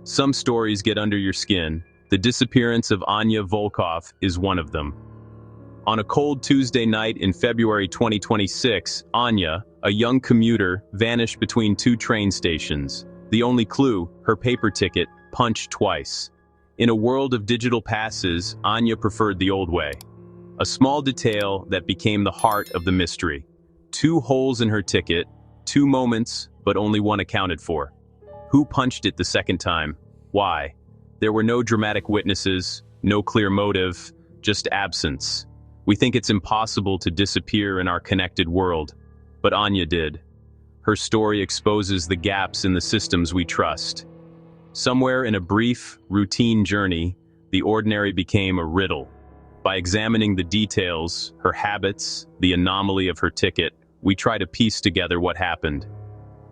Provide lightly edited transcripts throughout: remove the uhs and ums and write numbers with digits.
Some stories get under your skin. The disappearance of Anya Volkov is one of them. On a cold Tuesday night in February 2026, Anya, a young commuter, vanished between two train stations. The only clue, her paper ticket, punched twice. In a world of digital passes, Anya preferred the old way. A small detail that became the heart of the mystery. 2 holes in her ticket, 2 moments, but only one accounted for. Who punched it the second time? Why? There were no dramatic witnesses, no clear motive, just absence. We think it's impossible to disappear in our connected world, but Anya did. Her story exposes the gaps in the systems we trust. Somewhere in a brief, routine journey, the ordinary became a riddle. By examining the details, her habits, the anomaly of her ticket, we try to piece together what happened.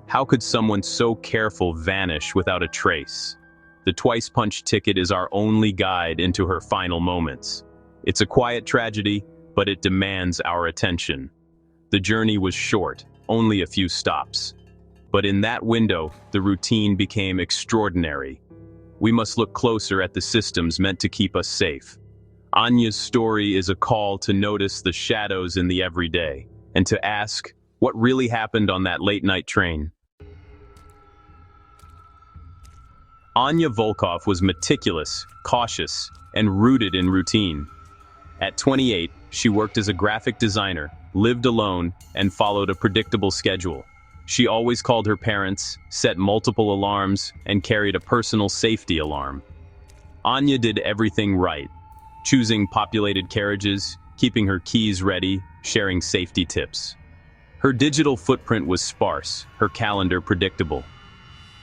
How could someone so careful vanish without a trace? The twice-punched ticket is our only guide into her final moments. It's a quiet tragedy, but it demands our attention. The journey was short, only a few stops. But in that window, the routine became extraordinary. We must look closer at the systems meant to keep us safe. Anya's story is a call to notice the shadows in the everyday, and to ask, what really happened on that late-night train? Anya Volkov was meticulous, cautious, and rooted in routine. At 28, she worked as a graphic designer, lived alone, and followed a predictable schedule. She always called her parents, set multiple alarms, and carried a personal safety alarm. Anya did everything right, choosing populated carriages, keeping her keys ready, sharing safety tips. Her digital footprint was sparse, her calendar predictable.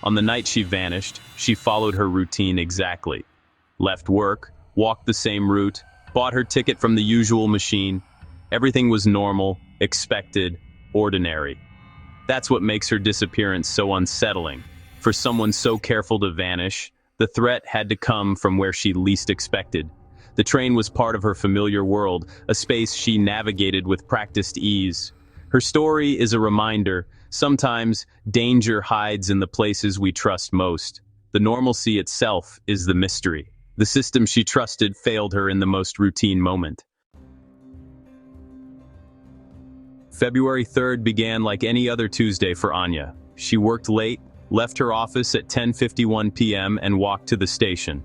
On the night she vanished, she followed her routine exactly. Left work, walked the same route, bought her ticket from the usual machine. Everything was normal, expected, ordinary. That's what makes her disappearance so unsettling. For someone so careful to vanish, the threat had to come from where she least expected. The train was part of her familiar world, a space she navigated with practiced ease. Her story is a reminder, sometimes danger hides in the places we trust most. The normalcy itself is the mystery. The system she trusted failed her in the most routine moment. February 3rd began like any other Tuesday for Anya. She worked late, left her office at 10:51 p.m. and walked to the station.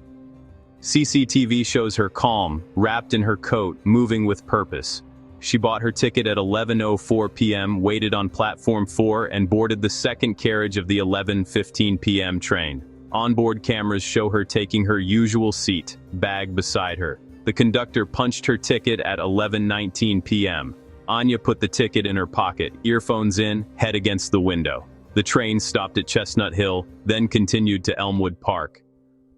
CCTV shows her calm, wrapped in her coat, moving with purpose. She bought her ticket at 11:04 p.m., waited on platform 4, and boarded the second carriage of the 11:15 p.m. train. Onboard cameras show her taking her usual seat, bag beside her. The conductor punched her ticket at 11:19 p.m. Anya put the ticket in her pocket, earphones in, head against the window. The train stopped at Chestnut Hill, then continued to Elmwood Park.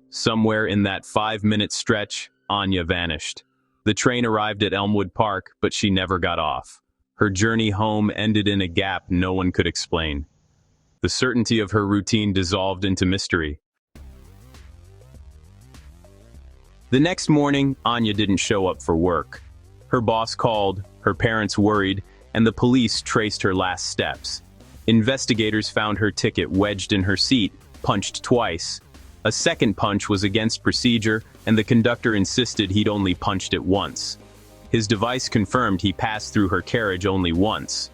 Somewhere in that 5-minute stretch, Anya vanished. The train arrived at Elmwood Park, but she never got off. Her journey home ended in a gap no one could explain. The certainty of her routine dissolved into mystery. The next morning, Anya didn't show up for work. Her boss called, her parents worried, and the police traced her last steps. Investigators found her ticket wedged in her seat, punched twice. A second punch was against procedure, and the conductor insisted he'd only punched it once. His device confirmed he passed through her carriage only once.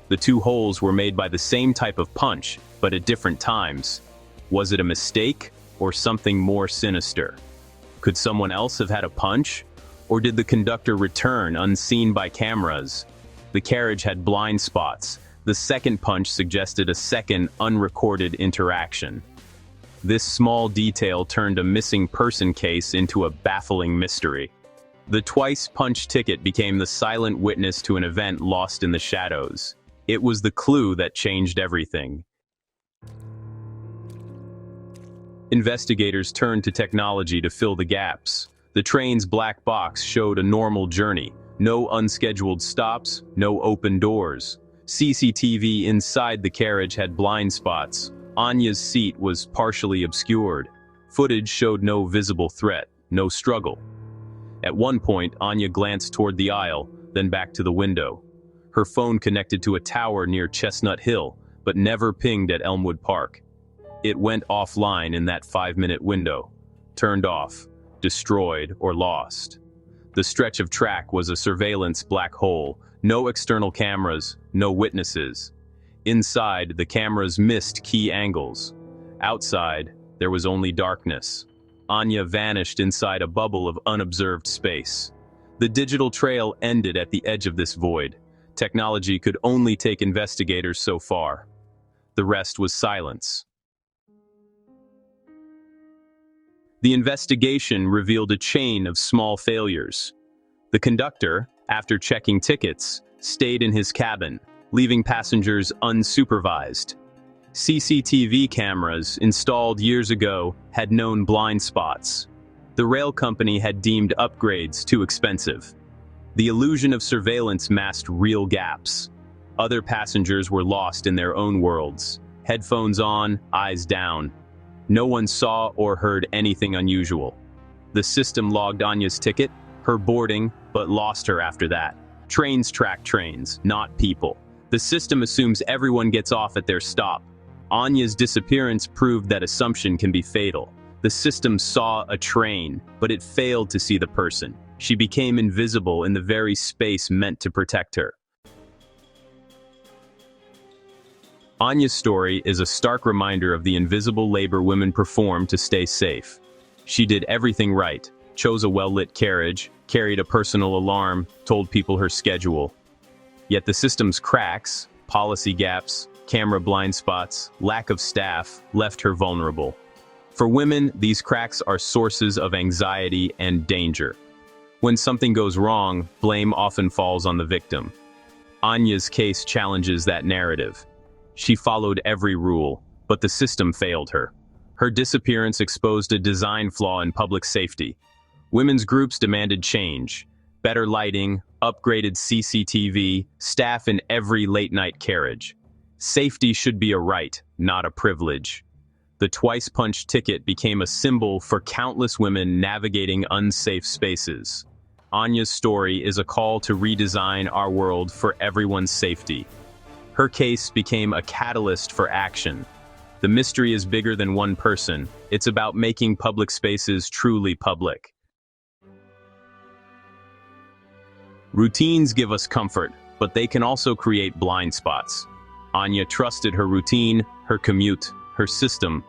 The 2 holes were made by the same type of punch, but at different times. Was it a mistake, or something more sinister? Could someone else have had a punch? Or did the conductor return unseen by cameras? The carriage had blind spots. The second punch suggested a second, unrecorded interaction. This small detail turned a missing person case into a baffling mystery. The twice-punched ticket became the silent witness to an event lost in the shadows. It was the clue that changed everything. Investigators turned to technology to fill the gaps. The train's black box showed a normal journey. No unscheduled stops, no open doors. CCTV inside the carriage had blind spots. Anya's seat was partially obscured. Footage showed no visible threat, no struggle. At one point, Anya glanced toward the aisle, then back to the window. Her phone connected to a tower near Chestnut Hill, but never pinged at Elmwood Park. It went offline in that 5-minute window. Turned off, destroyed, or lost. The stretch of track was a surveillance black hole. No external cameras, no witnesses. Inside, the cameras missed key angles. Outside, there was only darkness. Anya vanished inside a bubble of unobserved space. The digital trail ended at the edge of this void. Technology could only take investigators so far. The rest was silence. The investigation revealed a chain of small failures. The conductor, after checking tickets, stayed in his cabin, leaving passengers unsupervised. CCTV cameras installed years ago had known blind spots. The rail company had deemed upgrades too expensive. The illusion of surveillance masked real gaps. Other passengers were lost in their own worlds, headphones on, eyes down. No one saw or heard anything unusual. The system logged Anya's ticket, her boarding, but lost her after that. Trains track trains, not people. The system assumes everyone gets off at their stop. Anya's disappearance proved that assumption can be fatal. The system saw a train, but it failed to see the person. She became invisible in the very space meant to protect her. Anya's story is a stark reminder of the invisible labor women perform to stay safe. She did everything right, chose a well-lit carriage, carried a personal alarm, told people her schedule. Yet the system's cracks, policy gaps, camera blind spots, lack of staff left her vulnerable. For women, these cracks are sources of anxiety and danger. When something goes wrong, blame often falls on the victim. Anya's case challenges that narrative. She followed every rule, but the system failed her. Her disappearance exposed a design flaw in public safety. Women's groups demanded change. Better lighting, upgraded CCTV, staff in every late-night carriage. Safety should be a right, not a privilege. The twice-punched ticket became a symbol for countless women navigating unsafe spaces. Anya's story is a call to redesign our world for everyone's safety. Her case became a catalyst for action. The mystery is bigger than one person. It's about making public spaces truly public. Routines give us comfort, but they can also create blind spots. Anya trusted her routine, her commute, her system.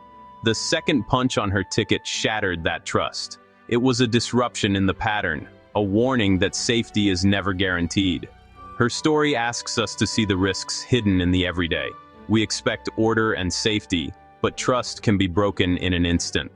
The second punch on her ticket shattered that trust. It was a disruption in the pattern, a warning that safety is never guaranteed. Her story asks us to see the risks hidden in the everyday. We expect order and safety, but trust can be broken in an instant.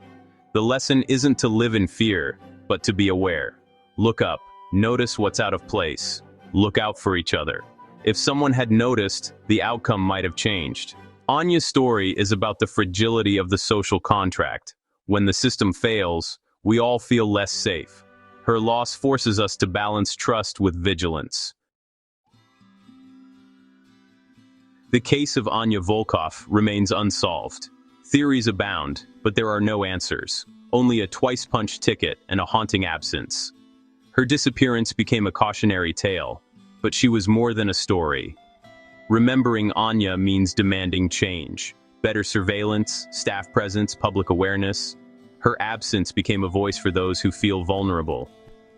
The lesson isn't to live in fear, but to be aware. Look up, notice what's out of place, look out for each other. If someone had noticed, the outcome might have changed. Anya's story is about the fragility of the social contract. When the system fails, we all feel less safe. Her loss forces us to balance trust with vigilance. The case of Anya Volkov remains unsolved. Theories abound, but there are no answers. Only a twice-punched ticket and a haunting absence. Her disappearance became a cautionary tale, but she was more than a story. Remembering Anya means demanding change. Better surveillance, staff presence, public awareness. Her absence became a voice for those who feel vulnerable.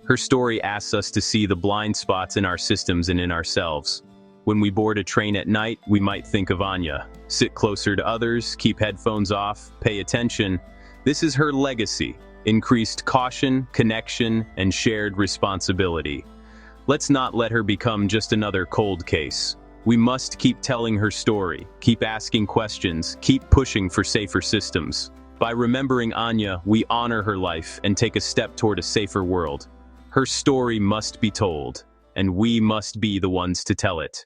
Her story asks us to see the blind spots in our systems and in ourselves. When we board a train at night, we might think of Anya. Sit closer to others, keep headphones off, pay attention. This is her legacy: increased caution, connection, and shared responsibility. Let's not let her become just another cold case. We must keep telling her story, keep asking questions, keep pushing for safer systems. By remembering Anya, we honor her life and take a step toward a safer world. Her story must be told, and we must be the ones to tell it.